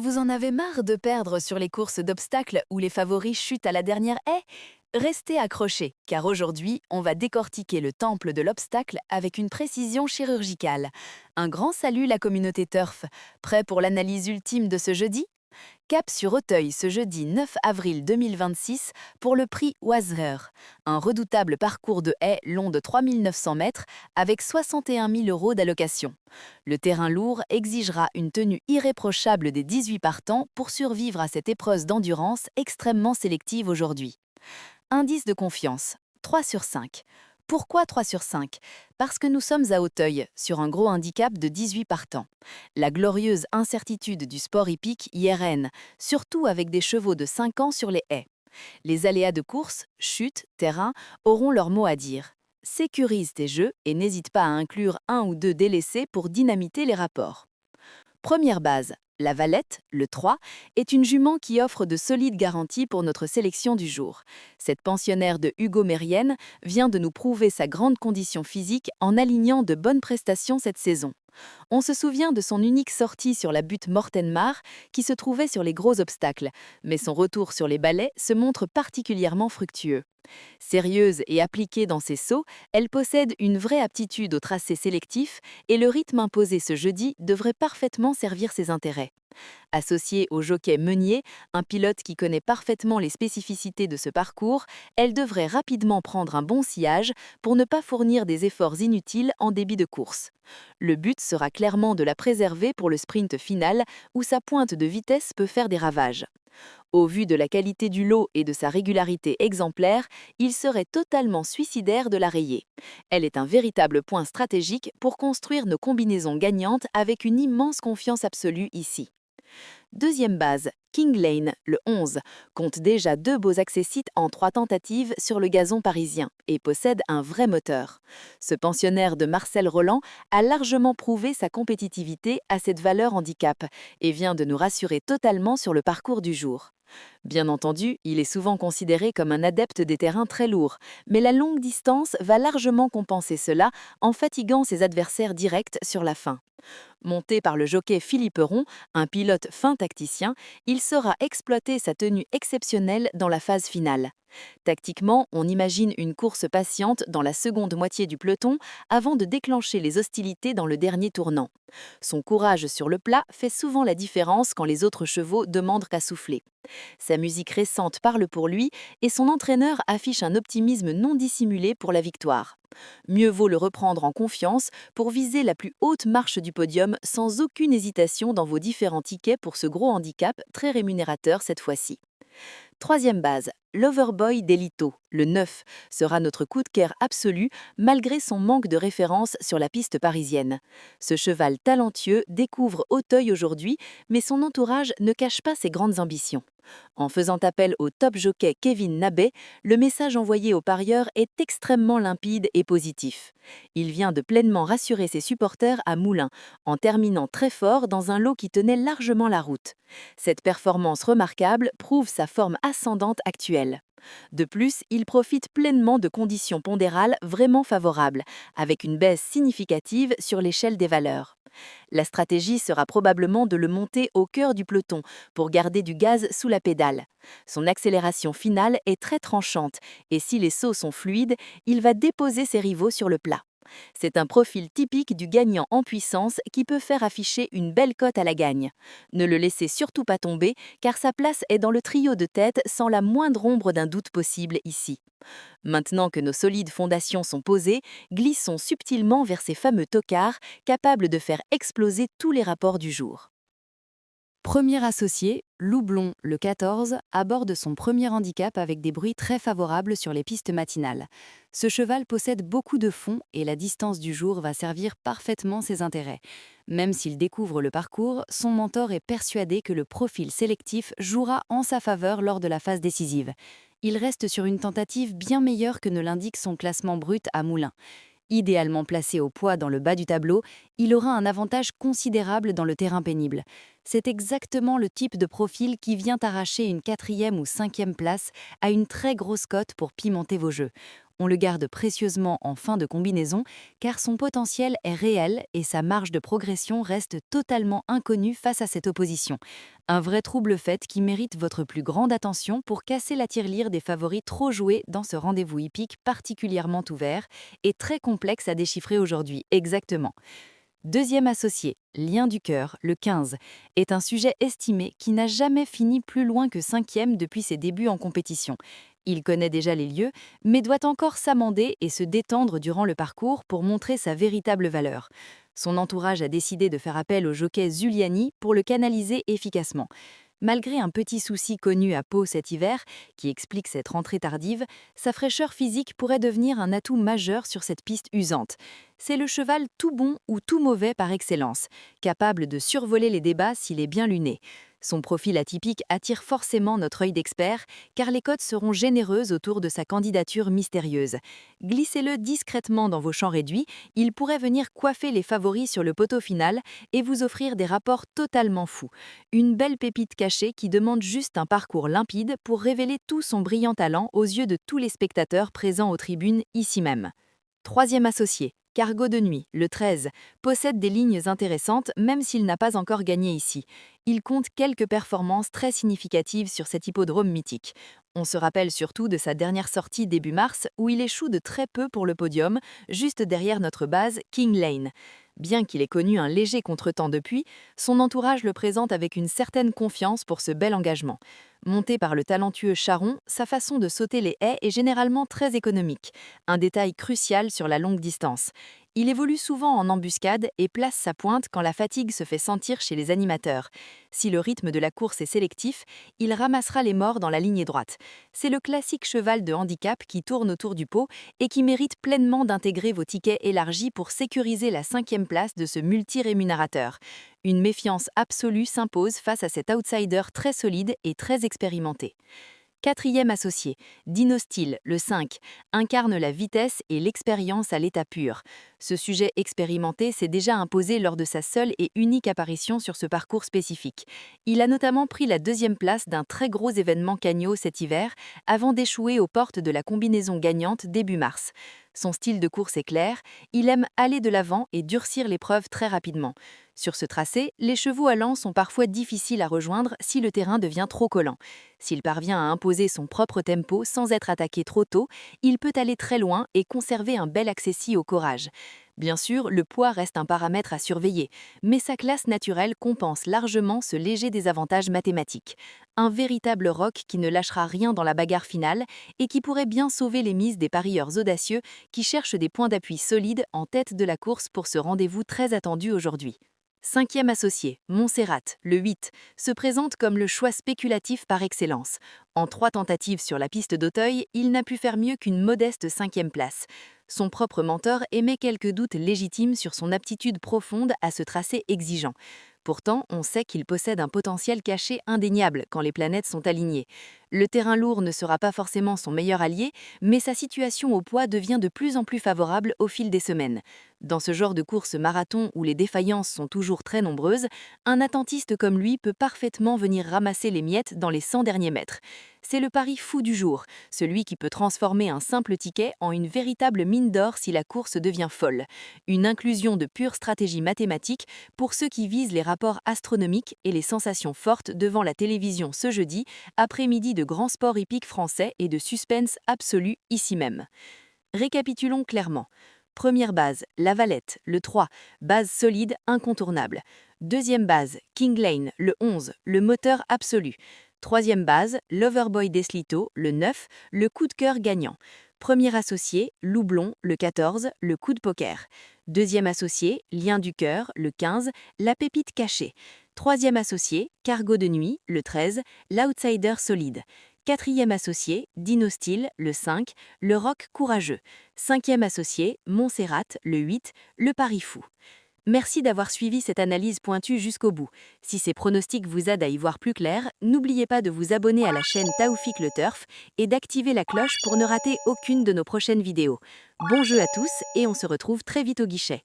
Vous en avez marre de perdre sur les courses d'obstacles où les favoris chutent à la dernière haie? Restez accrochés, car aujourd'hui, on va décortiquer le temple de l'obstacle avec une précision chirurgicale. Un grand salut la communauté Turf. Prêt pour l'analyse ultime de ce jeudi? Cap sur Auteuil ce jeudi 9 avril 2026 pour le prix Oiserer, un redoutable parcours de haies long de 3900 mètres avec 61 000 € d'allocation. Le terrain lourd exigera une tenue irréprochable des 18 partants pour survivre à cette épreuve d'endurance extrêmement sélective aujourd'hui. Indice de confiance, 3 sur 5. Pourquoi 3 sur 5? Parce que nous sommes à Auteuil, sur un gros handicap de 18 partants. La glorieuse incertitude du sport hippique y règne, surtout avec des chevaux de 5 ans sur les haies. Les aléas de course, chute, terrain, auront leur mot à dire. Sécurise tes jeux et n'hésite pas à inclure un ou deux délaissés pour dynamiter les rapports. Première base, la Valette, le 3, est une jument qui offre de solides garanties pour notre sélection du jour. Cette pensionnaire de Hugo Mérienne vient de nous prouver sa grande condition physique en alignant de bonnes prestations cette saison. On se souvient de son unique sortie sur la butte Mortenmar qui se trouvait sur les gros obstacles, mais son retour sur les balais se montre particulièrement fructueux. Sérieuse et appliquée dans ses sauts, elle possède une vraie aptitude au tracé sélectif et le rythme imposé ce jeudi devrait parfaitement servir ses intérêts. Associée au jockey Meunier, un pilote qui connaît parfaitement les spécificités de ce parcours, elle devrait rapidement prendre un bon sillage pour ne pas fournir des efforts inutiles en débit de course. Le but sera clairement de la préserver pour le sprint final où sa pointe de vitesse peut faire des ravages. Au vu de la qualité du lot et de sa régularité exemplaire, il serait totalement suicidaire de la rayer. Elle est un véritable point stratégique pour construire nos combinaisons gagnantes avec une immense confiance absolue ici. Deuxième base, King Lane, le 11, compte déjà 2 beaux accessites en 3 tentatives sur le gazon parisien et possède un vrai moteur. Ce pensionnaire de Marcel Roland a largement prouvé sa compétitivité à cette valeur handicap et vient de nous rassurer totalement sur le parcours du jour. Bien entendu, il est souvent considéré comme un adepte des terrains très lourds, mais la longue distance va largement compenser cela en fatiguant ses adversaires directs sur la fin. Monté par le jockey Philippe Ron, un pilote fin tacticien, il saura exploiter sa tenue exceptionnelle dans la phase finale. Tactiquement, on imagine une course patiente dans la seconde moitié du peloton avant de déclencher les hostilités dans le dernier tournant. Son courage sur le plat fait souvent la différence quand les autres chevaux demandent qu'à souffler. Sa musique récente parle pour lui et son entraîneur affiche un optimisme non dissimulé pour la victoire. Mieux vaut le reprendre en confiance pour viser la plus haute marche du podium sans aucune hésitation dans vos différents tickets pour ce gros handicap très rémunérateur cette fois-ci. Troisième base, Loverboy Delito, le 9, sera notre coup de cœur absolu malgré son manque de référence sur la piste parisienne. Ce cheval talentueux découvre Auteuil aujourd'hui, mais son entourage ne cache pas ses grandes ambitions. En faisant appel au top jockey Kevin Nabet, le message envoyé aux parieurs est extrêmement limpide et positif. Il vient de pleinement rassurer ses supporters à Moulins, en terminant très fort dans un lot qui tenait largement la route. Cette performance remarquable prouve sa forme ascendante actuelle. De plus, il profite pleinement de conditions pondérales vraiment favorables, avec une baisse significative sur l'échelle des valeurs. La stratégie sera probablement de le monter au cœur du peloton pour garder du gaz sous la pédale. Son accélération finale est très tranchante et si les sauts sont fluides, il va déposer ses rivaux sur le plat. C'est un profil typique du gagnant en puissance qui peut faire afficher une belle cote à la gagne. Ne le laissez surtout pas tomber car sa place est dans le trio de tête sans la moindre ombre d'un doute possible ici. Maintenant que nos solides fondations sont posées, glissons subtilement vers ces fameux tocards capables de faire exploser tous les rapports du jour. Premier associé, Loublon, le 14, aborde son premier handicap avec des bruits très favorables sur les pistes matinales. Ce cheval possède beaucoup de fond et la distance du jour va servir parfaitement ses intérêts. Même s'il découvre le parcours, son mentor est persuadé que le profil sélectif jouera en sa faveur lors de la phase décisive. Il reste sur une tentative bien meilleure que ne l'indique son classement brut à Moulins. Idéalement placé au poids dans le bas du tableau, il aura un avantage considérable dans le terrain pénible. C'est exactement le type de profil qui vient arracher une 4e ou 5e place à une très grosse cote pour pimenter vos jeux. On le garde précieusement en fin de combinaison car son potentiel est réel et sa marge de progression reste totalement inconnue face à cette opposition. Un vrai trouble fait qui mérite votre plus grande attention pour casser la tirelire des favoris trop joués dans ce rendez-vous hippique particulièrement ouvert et très complexe à déchiffrer aujourd'hui. Exactement. Deuxième associé, lien du cœur, le 15, est un sujet estimé qui n'a jamais fini plus loin que cinquième depuis ses débuts en compétition. Il connaît déjà les lieux, mais doit encore s'amender et se détendre durant le parcours pour montrer sa véritable valeur. Son entourage a décidé de faire appel au jockey Zuliani pour le canaliser efficacement. Malgré un petit souci connu à Pau cet hiver, qui explique cette rentrée tardive, sa fraîcheur physique pourrait devenir un atout majeur sur cette piste usante. C'est le cheval tout bon ou tout mauvais par excellence, capable de survoler les débats s'il est bien luné. Son profil atypique attire forcément notre œil d'expert, car les cotes seront généreuses autour de sa candidature mystérieuse. Glissez-le discrètement dans vos champs réduits, il pourrait venir coiffer les favoris sur le poteau final et vous offrir des rapports totalement fous. Une belle pépite cachée qui demande juste un parcours limpide pour révéler tout son brillant talent aux yeux de tous les spectateurs présents aux tribunes ici même. Troisième associé, Cargo de nuit, le 13, possède des lignes intéressantes même s'il n'a pas encore gagné ici. Il compte quelques performances très significatives sur cet hippodrome mythique. On se rappelle surtout de sa dernière sortie début mars où il échoue de très peu pour le podium, juste derrière notre base King Lane. Bien qu'il ait connu un léger contretemps depuis, son entourage le présente avec une certaine confiance pour ce bel engagement. Monté par le talentueux Charon, sa façon de sauter les haies est généralement très économique, un détail crucial sur la longue distance. Il évolue souvent en embuscade et place sa pointe quand la fatigue se fait sentir chez les animateurs. Si le rythme de la course est sélectif, il ramassera les morts dans la ligne droite. C'est le classique cheval de handicap qui tourne autour du pot et qui mérite pleinement d'intégrer vos tickets élargis pour sécuriser la 5e place de ce multi-rémunérateur. Une méfiance absolue s'impose face à cet outsider très solide et très expérimenté. Quatrième associé, Dynostyle, le 5, incarne la vitesse et l'expérience à l'état pur. Ce sujet expérimenté s'est déjà imposé lors de sa seule et unique apparition sur ce parcours spécifique. Il a notamment pris la 2e place d'un très gros événement Cagno cet hiver, avant d'échouer aux portes de la combinaison gagnante début mars. Son style de course est clair, il aime aller de l'avant et durcir l'épreuve très rapidement. Sur ce tracé, les chevaux allants sont parfois difficiles à rejoindre si le terrain devient trop collant. S'il parvient à imposer son propre tempo sans être attaqué trop tôt, il peut aller très loin et conserver un bel accessit au corrage. Bien sûr, le poids reste un paramètre à surveiller, mais sa classe naturelle compense largement ce léger désavantage mathématique. Un véritable roc qui ne lâchera rien dans la bagarre finale et qui pourrait bien sauver les mises des parieurs audacieux qui cherchent des points d'appui solides en tête de la course pour ce rendez-vous très attendu aujourd'hui. 5e associé, Montserrat, le 8, se présente comme le choix spéculatif par excellence. En 3 tentatives sur la piste d'Auteuil, il n'a pu faire mieux qu'une modeste 5e place. Son propre mentor émet quelques doutes légitimes sur son aptitude profonde à ce tracé exigeant. Pourtant, on sait qu'il possède un potentiel caché indéniable quand les planètes sont alignées. Le terrain lourd ne sera pas forcément son meilleur allié, mais sa situation au poids devient de plus en plus favorable au fil des semaines. Dans ce genre de course marathon où les défaillances sont toujours très nombreuses, un attentiste comme lui peut parfaitement venir ramasser les miettes dans les 100 derniers mètres. C'est le pari fou du jour, celui qui peut transformer un simple ticket en une véritable mine d'or si la course devient folle. Une inclusion de pure stratégie mathématique pour ceux qui visent les rapports astronomiques et les sensations fortes devant la télévision ce jeudi, après-midi de grands sports hippiques français et de suspense absolu ici même. Récapitulons clairement. Première base, La Valette, le 3, base solide, incontournable. Deuxième base, King Lane, le 11, le moteur absolu. Troisième base, Loverboy Deslito, le 9, le coup de cœur gagnant. Premier associé, Loublon, le 14, le coup de poker. Deuxième associé, Lien du cœur, le 15, la pépite cachée. Troisième associé, Cargo de nuit, le 13, l'outsider solide. Quatrième associé, Dynostyle, le 5, le rock courageux. Cinquième associé, Montserrat, le 8, le pari fou. Merci d'avoir suivi cette analyse pointue jusqu'au bout. Si ces pronostics vous aident à y voir plus clair, n'oubliez pas de vous abonner à la chaîne Taoufik Le Turf et d'activer la cloche pour ne rater aucune de nos prochaines vidéos. Bon jeu à tous et on se retrouve très vite au guichet.